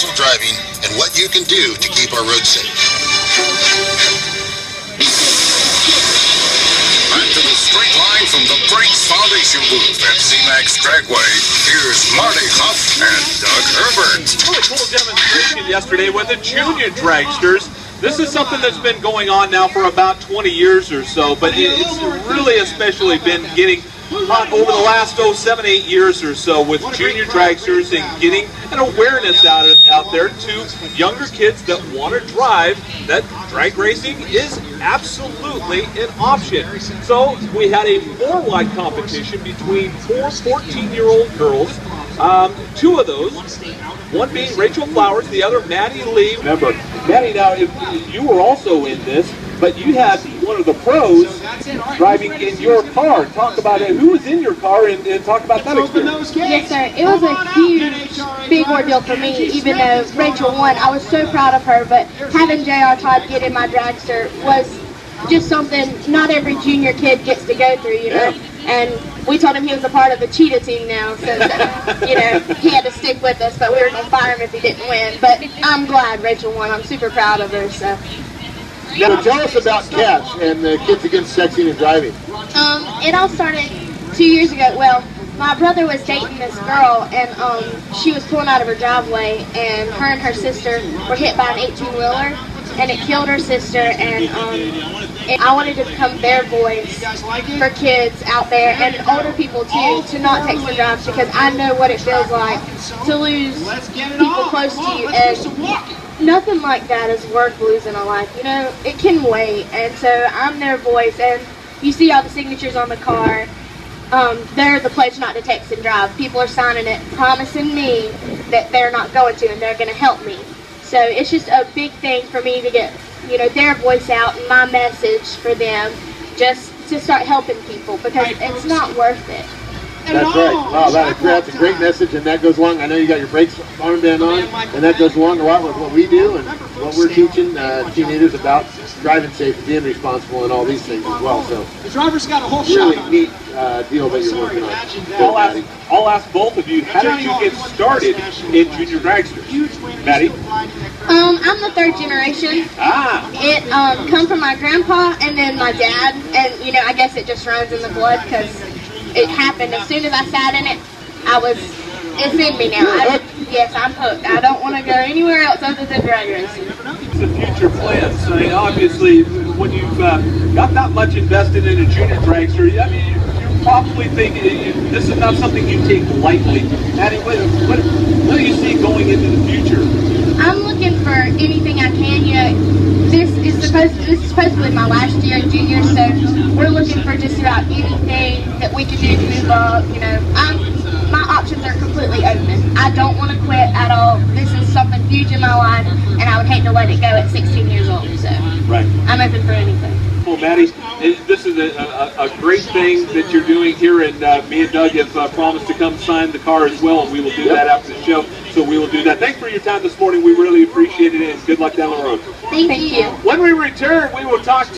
responsible driving and what you can do to keep our roads safe. Back to the straight line from the Brakes Foundation booth at zMax Dragway. Here's Maddie Huff and Doug Herbert. A cool demonstration yesterday with the junior dragsters. This is something that's been going on now for about 20 years or so, but it's really especially been getting hot over the last 7, 8 years or so with junior dragsters and getting an awareness out there to younger kids that want to drive that drag racing is absolutely an option. So we had a 4-wide competition between 4 14-year-old girls. 2 of those, one being Rachel Flowers, the other Maddie Lee. Remember, Maddie, now you were also in this, but you had one of the pros driving in your car. Talk about it. Who was in your car and talk about that experience. Yes, sir. It was a huge, big ordeal for me, even though Rachel won. I was so proud of her, but having J.R. Todd get in my dragster was just something not every junior kid gets to go through, you know. Yeah. And we told him he was a part of the cheetah team now, so you know, he had to stick with us, but we were going to fire him if he didn't win. But I'm glad Rachel won. I'm super proud of her. So tell us about Catch and the Kids Against Sexing and Driving. It all started 2 years ago. Well, my brother was dating this girl, and she was pulling out of her driveway, and her sister were hit by an 18-wheeler, and it killed her sister, and I wanted to become their voice for kids out there, and older people too, to not text and drive, because I know what it feels like to lose people close to you, and nothing like that is worth losing a life. You know, it can wait, and so I'm their voice, and you see all the signatures on the car. They're the pledge not to text and drive. People are signing it, promising me that they're not going to, and they're going to help me. So it's just a big thing for me to get, you know, their voice out and my message for them, just to start helping people, because it's not worth it. That's right. Wow, that's a great message, and that goes along. I know you got your brakes armband on, and that goes along a lot with what we do and what we're teaching teenagers about driving safe and being responsible and all these things as well. So the driver's got a whole really shot. neat deal that you're working on. I'll ask both of you, how did you get started in junior dragsters? Maddie? I'm the 3rd generation. It come from my grandpa and then my dad, and you know, I guess it just runs in the blood because it happened as soon as I sat in it. It's in me now. Yes, I'm hooked. I don't want to go anywhere else other than drag racing. The future plans. I mean, obviously, when you've got that much invested in a junior dragster, I mean, you probably think this is not something you take lightly. Maddie, what do you see going into the future? I'm looking for anything I can. You know, this is supposedly my last year in junior, so we're looking for just about anything that we can do to move up. You know, my options are completely open. I don't want to quit at all. This is something huge in my life, and I would hate to let it go at 16 years old. So right. I'm open for anything. Well, Maddie, this is a great thing that you're doing here, and me and Doug have promised to come sign the car as well, and we will do that after the show. So we will do that. Thanks for your time this morning. We really appreciate it, and good luck down the road. Thank you. When we return, we will talk